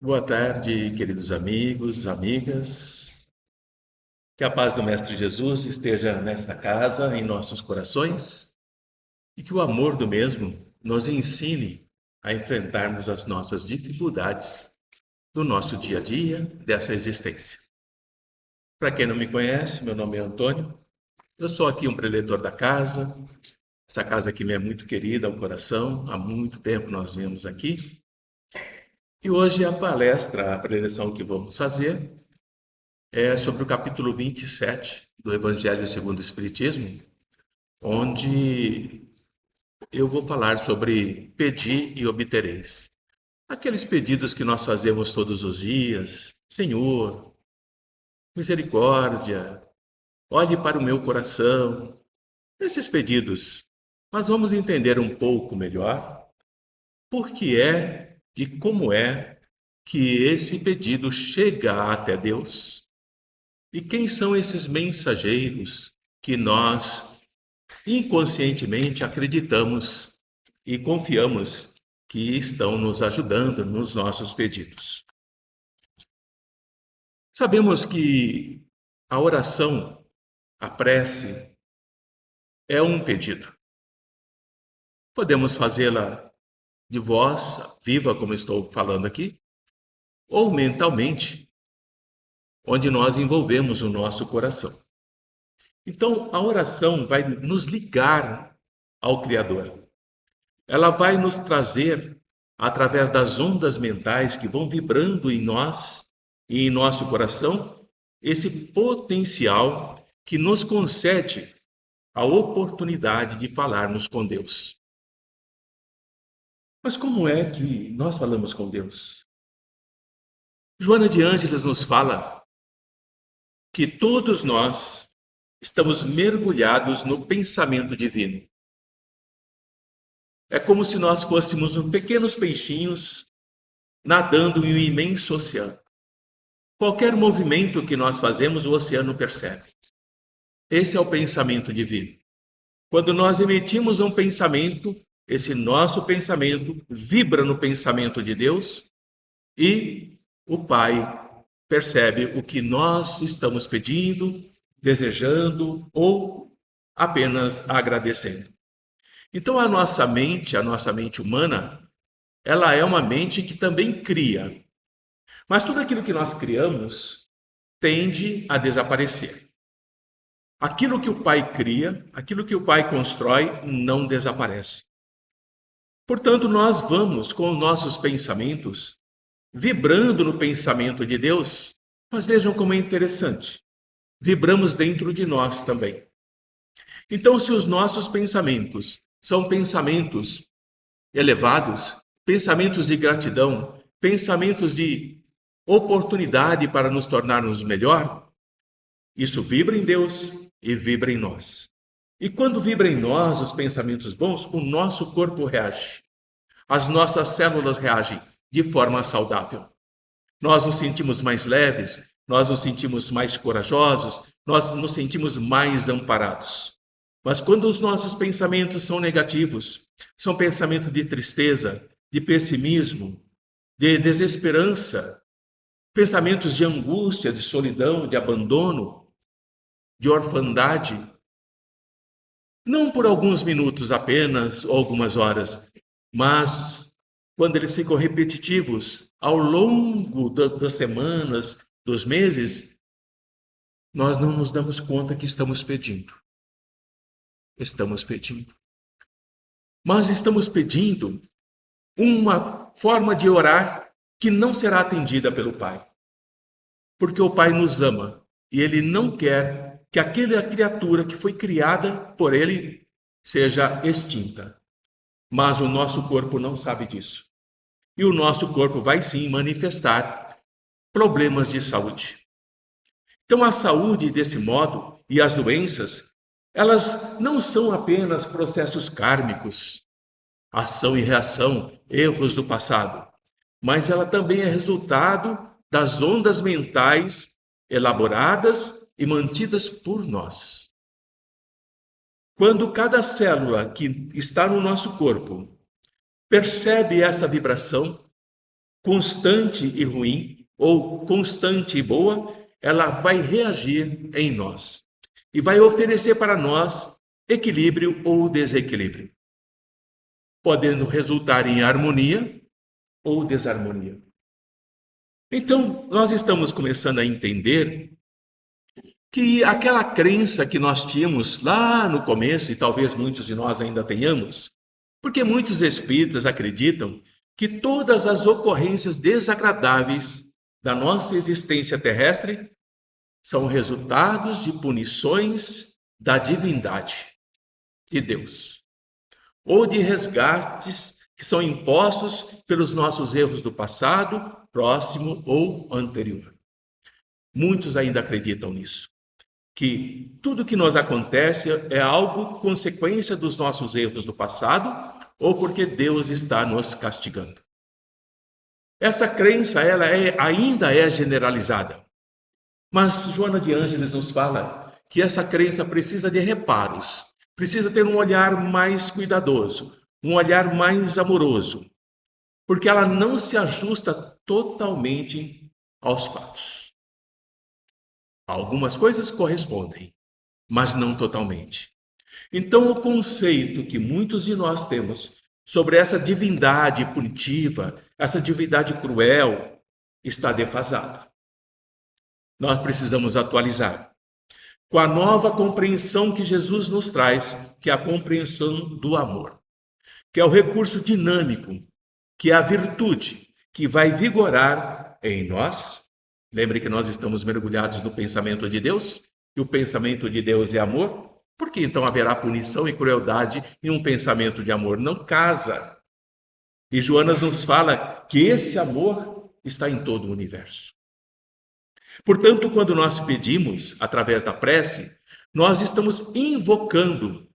Boa tarde, queridos amigos, amigas. Que a paz do Mestre Jesus esteja nesta casa, em nossos corações, e que o amor do mesmo nos ensine a enfrentarmos as nossas dificuldades do nosso dia a dia, dessa existência. Para quem não me conhece, meu nome é Antônio. Eu sou aqui um preletor da casa. Essa casa aqui me é muito querida ao coração. Há muito tempo nós viemos aqui. E hoje a preleção que vamos fazer é sobre o capítulo 27 do Evangelho segundo o Espiritismo, onde eu vou falar sobre pedir e obtereis. Aqueles pedidos que nós fazemos todos os dias: Senhor, misericórdia, olhe para o meu coração. Esses pedidos, nós vamos entender um pouco melhor por que é e como é que esse pedido chega até Deus. E quem são esses mensageiros que nós inconscientemente acreditamos e confiamos que estão nos ajudando nos nossos pedidos? Sabemos que a oração, a prece, é um pedido. Podemos fazê-la de voz viva, como estou falando aqui, ou mentalmente, onde nós envolvemos o nosso coração. Então, a oração vai nos ligar ao Criador. Ela vai nos trazer, através das ondas mentais que vão vibrando em nós e em nosso coração, esse potencial que nos concede a oportunidade de falarmos com Deus. Mas como é que nós falamos com Deus? Joana de Ângeles nos fala que todos nós estamos mergulhados no pensamento divino. É como se nós fôssemos pequenos peixinhos nadando em um imenso oceano. Qualquer movimento que nós fazemos, o oceano percebe. Esse é o pensamento divino. Quando nós emitimos um pensamento, esse nosso pensamento vibra no pensamento de Deus e o Pai percebe o que nós estamos pedindo, desejando ou apenas agradecendo. Então a nossa mente humana, ela é uma mente que também cria. Mas tudo aquilo que nós criamos tende a desaparecer. Aquilo que o Pai cria, aquilo que o Pai constrói, não desaparece. Portanto, nós vamos com os nossos pensamentos vibrando no pensamento de Deus. Mas vejam como é interessante. Vibramos dentro de nós também. Então, se os nossos pensamentos são pensamentos elevados, pensamentos de gratidão, pensamentos de oportunidade para nos tornarmos melhor, isso vibra em Deus e vibra em nós. E quando vibra em nós os pensamentos bons, o nosso corpo reage. As nossas células reagem de forma saudável. Nós nos sentimos mais leves, nós nos sentimos mais corajosos, nós nos sentimos mais amparados. Mas quando os nossos pensamentos são negativos, são pensamentos de tristeza, de pessimismo, de desesperança, pensamentos de angústia, de solidão, de abandono, de orfandade, não por alguns minutos apenas ou algumas horas, mas quando eles ficam repetitivos ao longo das semanas, dos meses, nós não nos damos conta que estamos pedindo. Estamos pedindo. Mas estamos pedindo uma forma de orar que não será atendida pelo Pai. Porque o Pai nos ama e Ele não quer que aquela criatura que foi criada por Ele seja extinta. Mas o nosso corpo não sabe disso. E o nosso corpo vai sim manifestar problemas de saúde. Então a saúde desse modo e as doenças, elas não são apenas processos kármicos, ação e reação, erros do passado, mas ela também é resultado das ondas mentais elaboradas e mantidas por nós. Quando cada célula que está no nosso corpo percebe essa vibração, constante e ruim, ou constante e boa, ela vai reagir em nós e vai oferecer para nós equilíbrio ou desequilíbrio, podendo resultar em harmonia ou desarmonia. Então, nós estamos começando a entender que aquela crença que nós tínhamos lá no começo, e talvez muitos de nós ainda tenhamos, porque muitos espíritas acreditam que todas as ocorrências desagradáveis da nossa existência terrestre são resultados de punições da divindade, de Deus, ou de resgates que são impostos pelos nossos erros do passado, próximo ou anterior. Muitos ainda acreditam nisso, que tudo que nos acontece é algo consequência dos nossos erros do passado ou porque Deus está nos castigando. Essa crença ainda é generalizada, mas Joana de Ângeles nos fala que essa crença precisa de reparos, precisa ter um olhar mais cuidadoso, um olhar mais amoroso, porque ela não se ajusta totalmente aos fatos. Algumas coisas correspondem, mas não totalmente. Então, o conceito que muitos de nós temos sobre essa divindade punitiva, essa divindade cruel, está defasado. Nós precisamos atualizar com a nova compreensão que Jesus nos traz, que é a compreensão do amor, que é o recurso dinâmico, que é a virtude que vai vigorar em nós. Lembre que nós estamos mergulhados no pensamento de Deus, e o pensamento de Deus é amor. Por que então haverá punição e crueldade em um pensamento de amor? Não casa. E Joanas nos fala que esse amor está em todo o universo. Portanto, quando nós pedimos, através da prece, nós estamos invocando.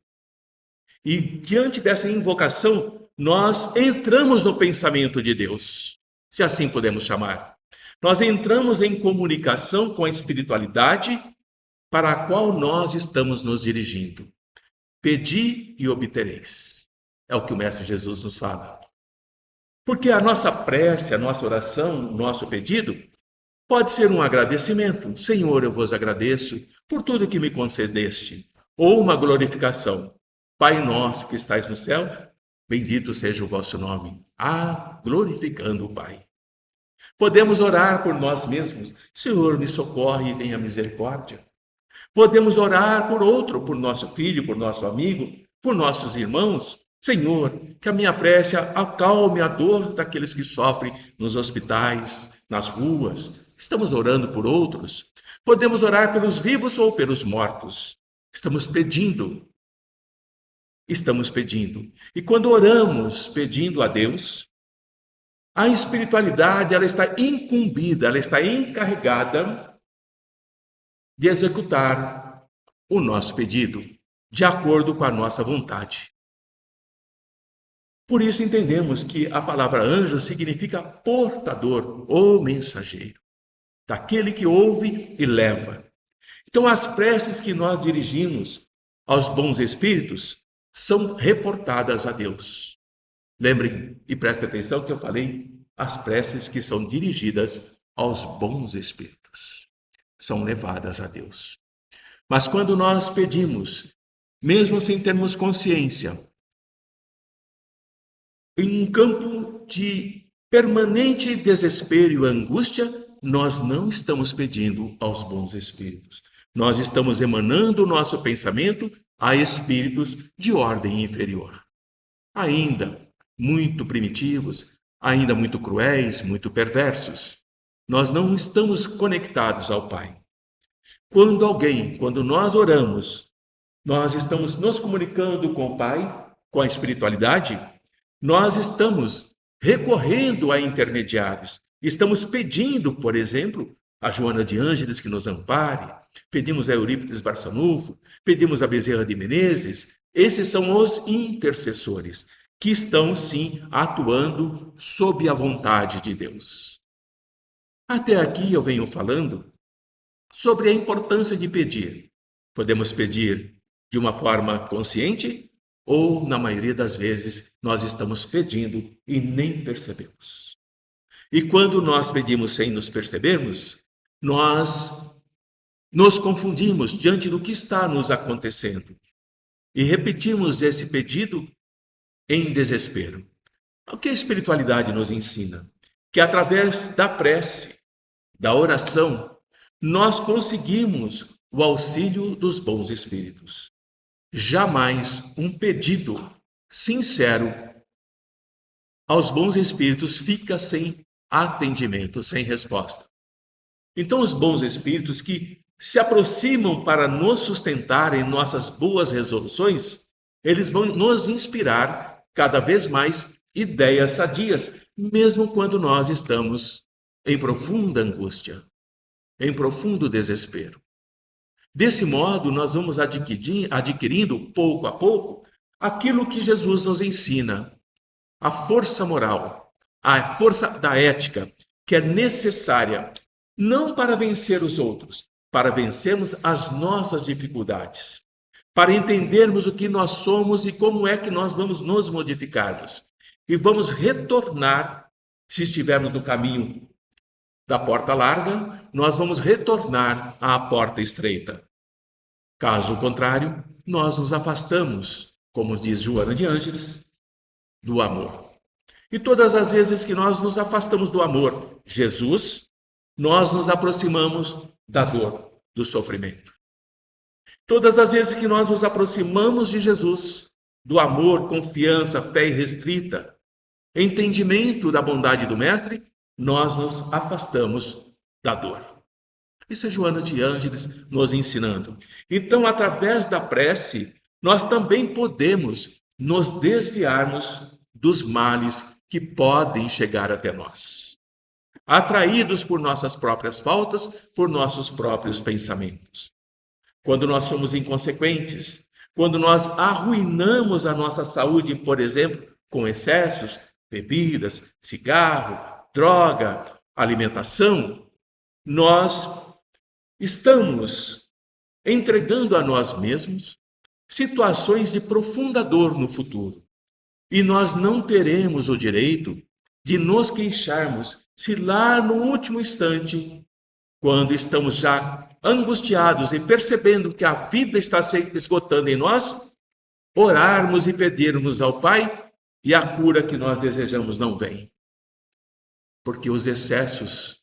E diante dessa invocação, nós entramos no pensamento de Deus, se assim podemos chamar. Nós entramos em comunicação com a espiritualidade para a qual nós estamos nos dirigindo. Pedi e obtereis. É o que o Mestre Jesus nos fala. Porque a nossa prece, a nossa oração, o nosso pedido, pode ser um agradecimento. Senhor, eu vos agradeço por tudo que me concedeste. Ou uma glorificação. Pai nosso que estais no céu, bendito seja o vosso nome. Glorificando o Pai. Podemos orar por nós mesmos. Senhor, me socorre e tenha misericórdia. Podemos orar por outro, por nosso filho, por nosso amigo, por nossos irmãos. Senhor, que a minha prece acalme a dor daqueles que sofrem nos hospitais, nas ruas. Estamos orando por outros. Podemos orar pelos vivos ou pelos mortos. Estamos pedindo. E quando oramos pedindo a Deus, a espiritualidade ela está incumbida, ela está encarregada de executar o nosso pedido, de acordo com a nossa vontade. Por isso entendemos que a palavra anjo significa portador ou mensageiro, daquele que ouve e leva. Então as preces que nós dirigimos aos bons espíritos são reportadas a Deus. Lembrem e prestem atenção que eu falei as preces que são dirigidas aos bons espíritos. São levadas a Deus. Mas quando nós pedimos, mesmo sem termos consciência, em um campo de permanente desespero e angústia, nós não estamos pedindo aos bons espíritos. Nós estamos emanando o nosso pensamento a espíritos de ordem inferior. Ainda muito primitivos, ainda muito cruéis, muito perversos. Nós não estamos conectados ao Pai. Quando nós oramos, nós estamos nos comunicando com o Pai, com a espiritualidade, nós estamos recorrendo a intermediários. Estamos pedindo, por exemplo, a Joana de Ângeles que nos ampare, pedimos a Eurípides Barçanufo, pedimos a Bezerra de Menezes. Esses são os intercessores que estão, sim, atuando sob a vontade de Deus. Até aqui eu venho falando sobre a importância de pedir. Podemos pedir de uma forma consciente ou, na maioria das vezes, nós estamos pedindo e nem percebemos. E quando nós pedimos sem nos percebermos, nós nos confundimos diante do que está nos acontecendo e repetimos esse pedido em desespero. O que a espiritualidade nos ensina? Que através da prece, da oração, nós conseguimos o auxílio dos bons espíritos. Jamais um pedido sincero aos bons espíritos fica sem atendimento, sem resposta. Então, os bons espíritos que se aproximam para nos sustentar em nossas boas resoluções, eles vão nos inspirar cada vez mais ideias sadias, mesmo quando nós estamos em profunda angústia, em profundo desespero. Desse modo, nós vamos adquirindo, pouco a pouco, aquilo que Jesus nos ensina, a força moral, a força da ética, que é necessária, não para vencer os outros, para vencermos as nossas dificuldades, para entendermos o que nós somos e como é que nós vamos nos modificarmos. E vamos retornar, se estivermos no caminho da porta larga, nós vamos retornar à porta estreita. Caso contrário, nós nos afastamos, como diz Joana de Ângeles, do amor. E todas as vezes que nós nos afastamos do amor, Jesus, nós nos aproximamos da dor, do sofrimento. Todas as vezes que nós nos aproximamos de Jesus, do amor, confiança, fé irrestrita, entendimento da bondade do Mestre, nós nos afastamos da dor. Isso é Joana de Ângeles nos ensinando. Então, através da prece, nós também podemos nos desviarmos dos males que podem chegar até nós, atraídos por nossas próprias faltas, por nossos próprios pensamentos. Quando nós somos inconsequentes, quando nós arruinamos a nossa saúde, por exemplo, com excessos, bebidas, cigarro, droga, alimentação, nós estamos entregando a nós mesmos situações de profunda dor no futuro. E nós não teremos o direito de nos queixarmos se lá no último instante, quando estamos já angustiados e percebendo que a vida está se esgotando em nós, orarmos e pedirmos ao Pai e a cura que nós desejamos não vem. Porque os excessos,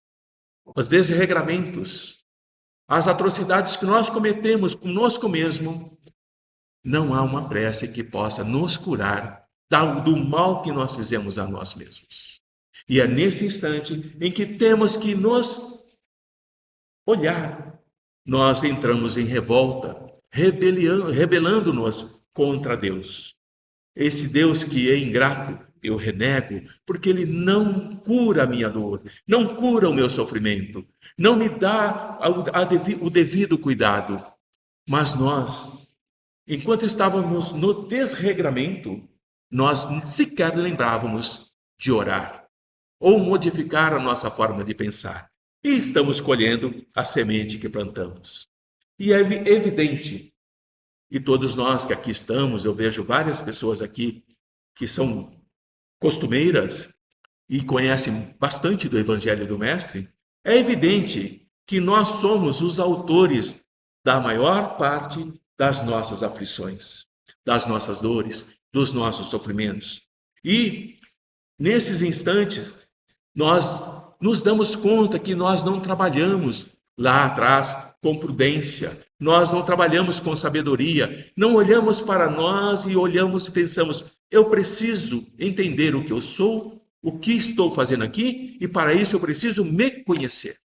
os desregramentos, as atrocidades que nós cometemos conosco mesmo, não há uma prece que possa nos curar do mal que nós fizemos a nós mesmos. E é nesse instante em que temos que nos olhar, nós entramos em revolta, rebelando-nos contra Deus. Esse Deus que é ingrato, eu renego, porque Ele não cura a minha dor, não cura o meu sofrimento, não me dá o devido cuidado. Mas nós, enquanto estávamos no desregramento, nós sequer lembrávamos de orar ou modificar a nossa forma de pensar. E estamos colhendo a semente que plantamos. E é evidente, e todos nós que aqui estamos, eu vejo várias pessoas aqui que são costumeiras e conhecem bastante do Evangelho do Mestre, é evidente que nós somos os autores da maior parte das nossas aflições, das nossas dores, dos nossos sofrimentos. E, nesses instantes, nós nos damos conta que nós não trabalhamos lá atrás com prudência, nós não trabalhamos com sabedoria, não olhamos para nós e olhamos e pensamos, eu preciso entender o que eu sou, o que estou fazendo aqui, e para isso eu preciso me conhecer.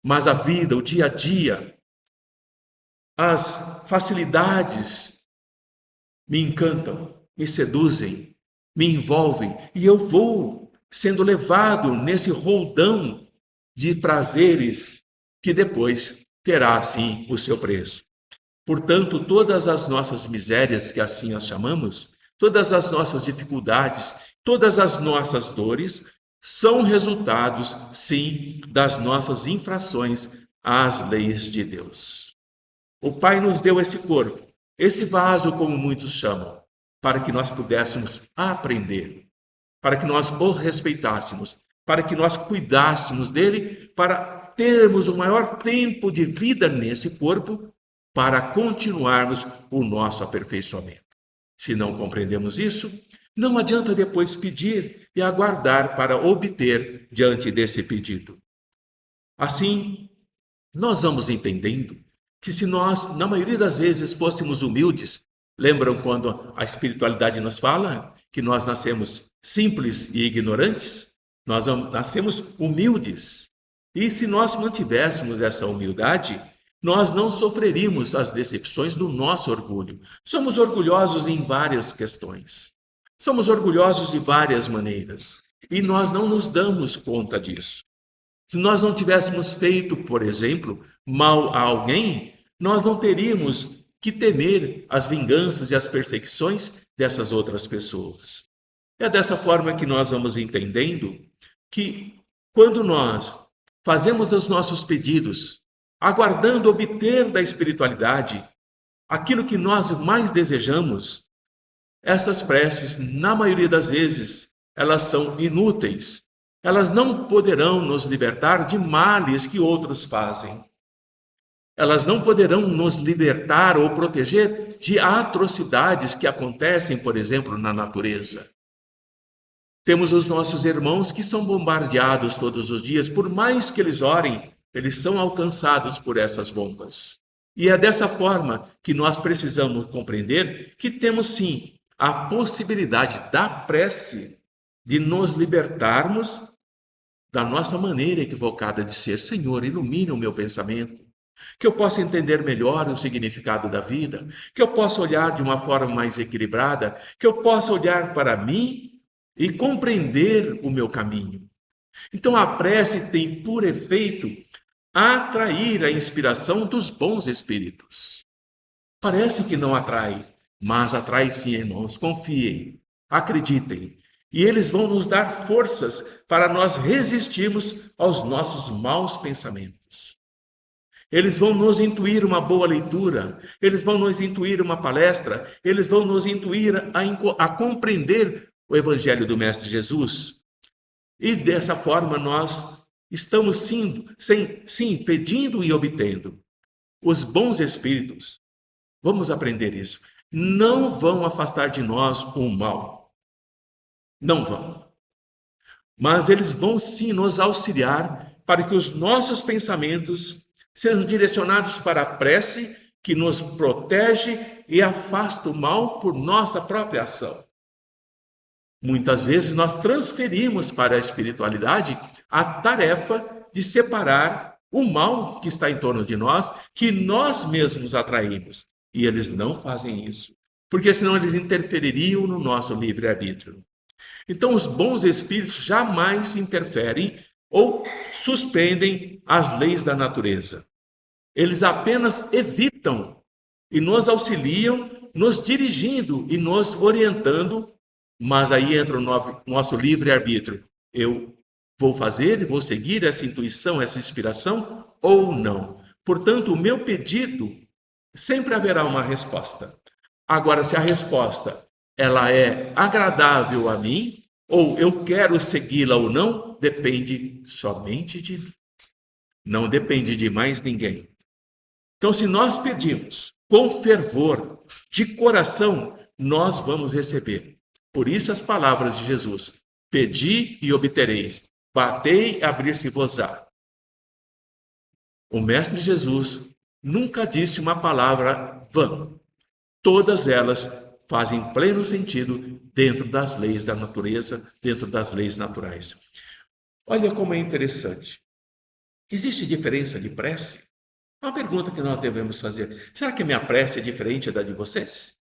Mas a vida, o dia a dia, as facilidades me encantam, me seduzem, me envolvem, e eu vou sendo levado nesse roldão de prazeres que depois terá, assim, o seu preço. Portanto, todas as nossas misérias, que assim as chamamos, todas as nossas dificuldades, todas as nossas dores, são resultados, sim, das nossas infrações às leis de Deus. O Pai nos deu esse corpo, esse vaso, como muitos chamam, para que nós pudéssemos aprender, para que nós o respeitássemos, para que nós cuidássemos dele, para termos o maior tempo de vida nesse corpo, para continuarmos o nosso aperfeiçoamento. Se não compreendemos isso, não adianta depois pedir e aguardar para obter diante desse pedido. Assim, nós vamos entendendo que se nós, na maioria das vezes, fôssemos humildes, lembram quando a espiritualidade nos fala que nós nascemos simples e ignorantes? Nós nascemos humildes. E se nós mantivéssemos essa humildade, nós não sofreríamos as decepções do nosso orgulho. Somos orgulhosos em várias questões. Somos orgulhosos de várias maneiras. E nós não nos damos conta disso. Se nós não tivéssemos feito, por exemplo, mal a alguém, nós não teríamos que temer as vinganças e as perseguições dessas outras pessoas. É dessa forma que nós vamos entendendo que quando nós fazemos os nossos pedidos, aguardando obter da espiritualidade aquilo que nós mais desejamos, essas preces, na maioria das vezes, elas são inúteis. Elas não poderão nos libertar de males que outros fazem. Elas não poderão nos libertar ou proteger de atrocidades que acontecem, por exemplo, na natureza. Temos os nossos irmãos que são bombardeados todos os dias, por mais que eles orem, eles são alcançados por essas bombas. E é dessa forma que nós precisamos compreender que temos sim a possibilidade da prece de nos libertarmos da nossa maneira equivocada de ser. Senhor, ilumina o meu pensamento, que eu possa entender melhor o significado da vida, que eu possa olhar de uma forma mais equilibrada, que eu possa olhar para mim e compreender o meu caminho. Então a prece tem por efeito atrair a inspiração dos bons espíritos. Parece que não atrai, mas atrai sim, irmãos. Confiem, acreditem. E eles vão nos dar forças para nós resistirmos aos nossos maus pensamentos. Eles vão nos intuir uma boa leitura, eles vão nos intuir uma palestra, eles vão nos intuir a compreender o Evangelho do Mestre Jesus. E dessa forma nós estamos sim pedindo e obtendo. Os bons espíritos, vamos aprender isso, não vão afastar de nós o mal. Não vão. Mas eles vão sim nos auxiliar para que os nossos pensamentos sejam direcionados para a prece que nos protege e afasta o mal por nossa própria ação. Muitas vezes nós transferimos para a espiritualidade a tarefa de separar o mal que está em torno de nós, que nós mesmos atraímos. E eles não fazem isso, porque senão eles interfeririam no nosso livre-arbítrio. Então, os bons espíritos jamais interferem ou suspendem as leis da natureza. Eles apenas evitam e nos auxiliam, nos dirigindo e nos orientando, mas aí entra o nosso livre-arbítrio. Eu vou fazer e vou seguir essa intuição, essa inspiração ou não? Portanto, o meu pedido, sempre haverá uma resposta. Agora, se a resposta ela é agradável a mim, ou eu quero segui-la ou não, depende somente de mim. Não depende de mais ninguém. Então, se nós pedimos com fervor, de coração, nós vamos receber. Por isso as palavras de Jesus: pedi e obtereis, batei e abrir-se-vos-á. O Mestre Jesus nunca disse uma palavra vã. Todas elas fazem pleno sentido dentro das leis da natureza, dentro das leis naturais. Olha como é interessante. Existe diferença de prece? É uma pergunta que nós devemos fazer. Será que a minha prece é diferente da de vocês?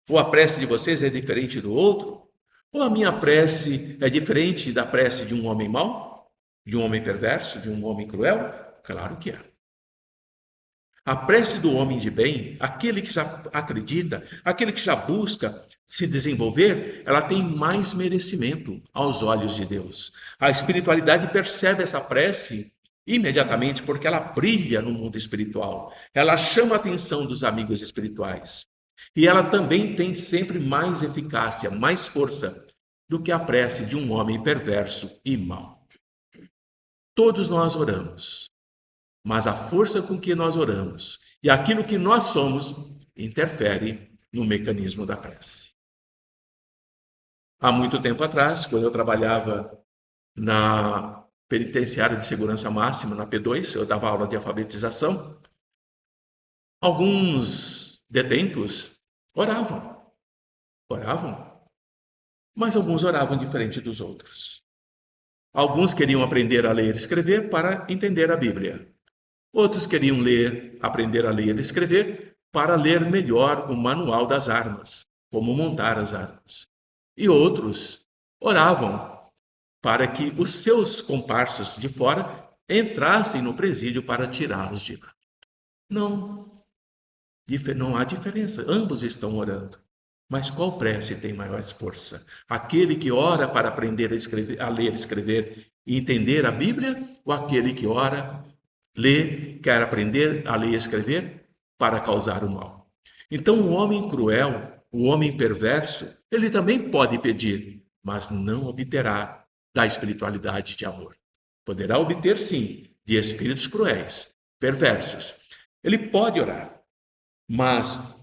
Ou a prece de vocês é diferente do outro? Ou a minha prece é diferente da prece de um homem mau? De um homem perverso? De um homem cruel? Claro que é. A prece do homem de bem, aquele que já acredita, aquele que já busca se desenvolver, ela tem mais merecimento aos olhos de Deus. A espiritualidade percebe essa prece imediatamente porque ela brilha no mundo espiritual. Ela chama a atenção dos amigos espirituais. E ela também tem sempre mais eficácia, mais força do que a prece de um homem perverso e mau. Todos nós oramos, mas a força com que nós oramos e aquilo que nós somos interfere no mecanismo da prece. Há muito tempo atrás, quando eu trabalhava na penitenciária de segurança máxima, na P2, eu dava aula de alfabetização, alguns detentos oravam, mas alguns oravam diferente dos outros. Alguns queriam aprender a ler e escrever para entender a Bíblia. Outros queriam aprender a ler e escrever para ler melhor o manual das armas, como montar as armas. E outros oravam para que os seus comparsas de fora entrassem no presídio para tirá-los de lá. Não há diferença, ambos estão orando. Mas qual prece tem maior força? Aquele que ora para aprender a ler, escrever e entender a Bíblia, ou aquele que ora, quer aprender a ler e escrever para causar o mal? Então, o homem cruel, o homem perverso, ele também pode pedir, mas não obterá da espiritualidade de amor. Poderá obter, sim, de espíritos cruéis, perversos. Ele pode orar, mas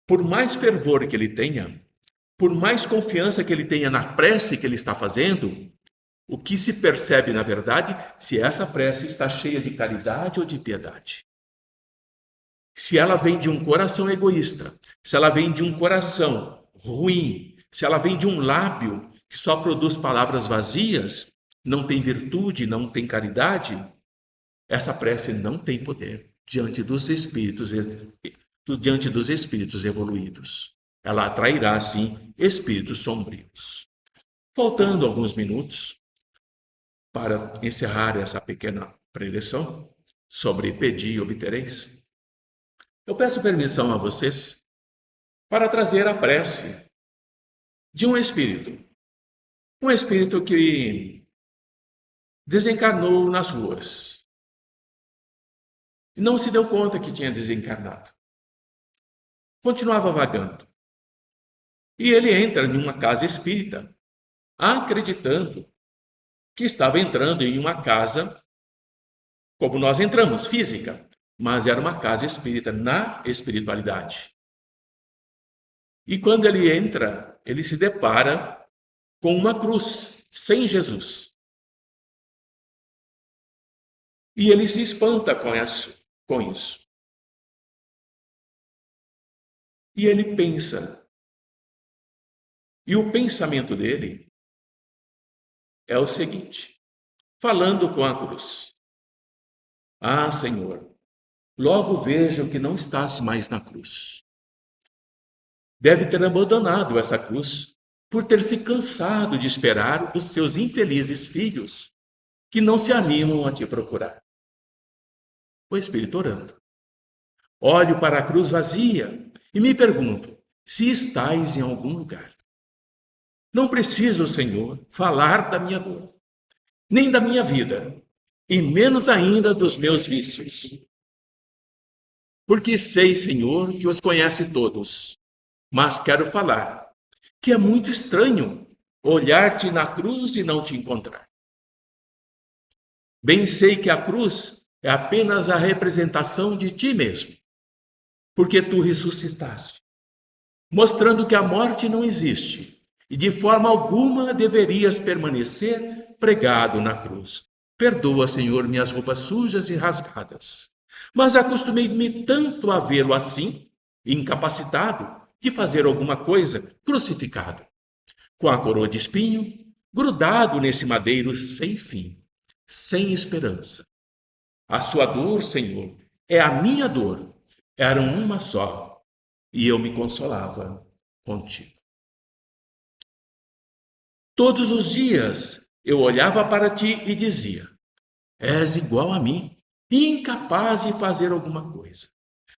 por mais fervor que ele tenha, por mais confiança que ele tenha na prece que ele está fazendo, o que se percebe, na verdade, se essa prece está cheia de caridade ou de piedade. Se ela vem de um coração egoísta, se ela vem de um coração ruim, se ela vem de um lábio que só produz palavras vazias, não tem virtude, não tem caridade, essa prece não tem poder diante dos espíritos evoluídos. Ela atrairá, sim, espíritos sombrios. Faltando alguns minutos para encerrar essa pequena preleção sobre pedi e obtereis, eu peço permissão a vocês para trazer a prece de um espírito que desencarnou nas ruas e não se deu conta que tinha desencarnado. Continuava vagando. E ele entra em uma casa espírita, acreditando que estava entrando em uma casa como nós entramos, física, mas era uma casa espírita, na espiritualidade. E quando ele entra, ele se depara com uma cruz, sem Jesus. E ele se espanta com isso. E ele pensa. E o pensamento dele é o seguinte, falando com a cruz: Ah, Senhor, logo vejo que não estás mais na cruz. Deve ter abandonado essa cruz por ter se cansado de esperar os seus infelizes filhos, que não se animam a te procurar. O Espírito orando. Olho para a cruz vazia e me pergunto se estais em algum lugar. Não preciso, Senhor, falar da minha dor, nem da minha vida, e menos ainda dos meus vícios. Porque sei, Senhor, que os conhece todos, mas quero falar que é muito estranho olhar-te na cruz e não te encontrar. Bem sei que a cruz é apenas a representação de ti mesmo, porque tu ressuscitaste, mostrando que a morte não existe e de forma alguma deverias permanecer pregado na cruz. Perdoa, Senhor, minhas roupas sujas e rasgadas, mas acostumei-me tanto a vê-lo assim, incapacitado de fazer alguma coisa, crucificado, com a coroa de espinho, grudado nesse madeiro sem fim, sem esperança. A sua dor, Senhor, é a minha dor, eram uma só, e eu me consolava contigo. Todos os dias eu olhava para ti e dizia: és igual a mim, incapaz de fazer alguma coisa.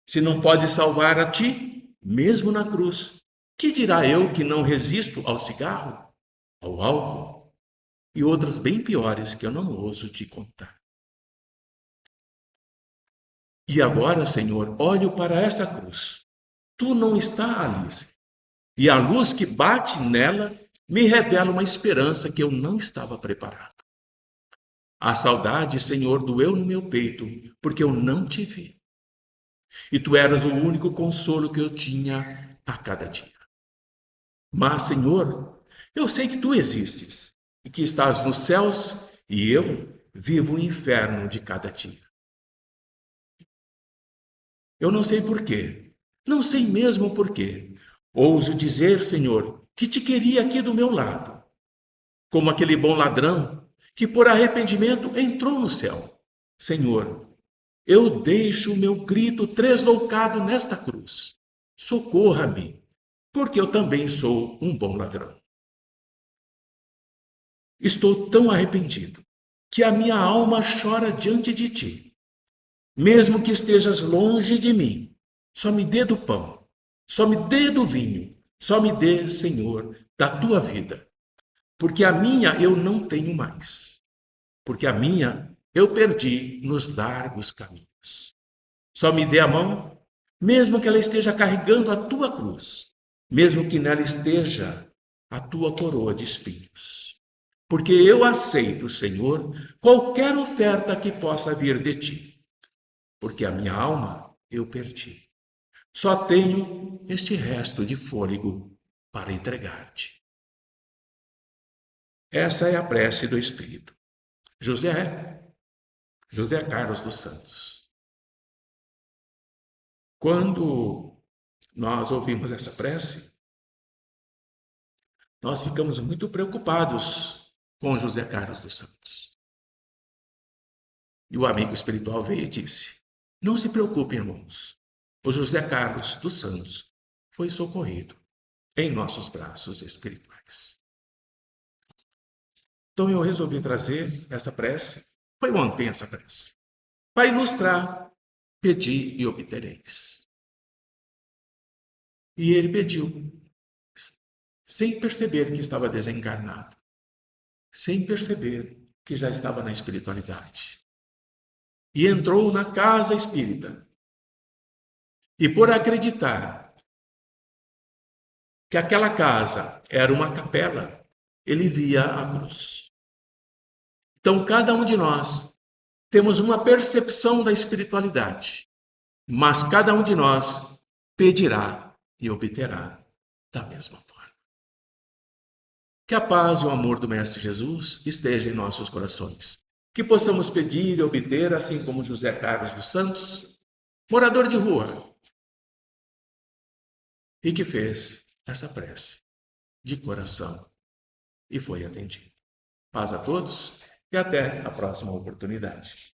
Se não pode salvar a ti, mesmo na cruz, que dirá eu que não resisto ao cigarro, ao álcool e outras bem piores que eu não ouso te contar. E agora, Senhor, olho para essa cruz. Tu não está ali, e a luz que bate nela me revela uma esperança que eu não estava preparado. A saudade, Senhor, doeu no meu peito, porque eu não te vi. E tu eras o único consolo que eu tinha a cada dia. Mas, Senhor, eu sei que tu existes e que estás nos céus e eu vivo o inferno de cada dia. Eu não sei porquê, não sei mesmo porquê. Ouso dizer, Senhor, que te queria aqui do meu lado, como aquele bom ladrão que por arrependimento entrou no céu. Senhor, eu deixo o meu grito tresloucado nesta cruz. Socorra-me, porque eu também sou um bom ladrão. Estou tão arrependido que a minha alma chora diante de ti. Mesmo que estejas longe de mim, só me dê do pão, só me dê do vinho, só me dê, Senhor, da tua vida. Porque a minha eu não tenho mais. Porque a minha eu perdi nos largos caminhos. Só me dê a mão, mesmo que ela esteja carregando a tua cruz, mesmo que nela esteja a tua coroa de espinhos. Porque eu aceito, Senhor, qualquer oferta que possa vir de ti. Porque a minha alma eu perdi. Só tenho este resto de fôlego para entregar-te. Essa é a prece do Espírito. José Carlos dos Santos. Quando nós ouvimos essa prece, nós ficamos muito preocupados com José Carlos dos Santos. E o amigo espiritual veio e disse: não se preocupem, irmãos. O José Carlos dos Santos foi socorrido em nossos braços espirituais. Então eu resolvi trazer essa prece, foi ontem essa prece, para ilustrar: pedi e obtereis. E ele pediu, sem perceber que estava desencarnado, sem perceber que já estava na espiritualidade. E entrou na casa espírita. E por acreditar que aquela casa era uma capela, ele via a cruz. Então, cada um de nós temos uma percepção da espiritualidade, mas cada um de nós pedirá e obterá da mesma forma. Que a paz e o amor do Mestre Jesus esteja em nossos corações. Que possamos pedir e obter, assim como José Carlos dos Santos, morador de rua, e que fez essa prece de coração e foi atendido. Paz a todos e até a próxima oportunidade.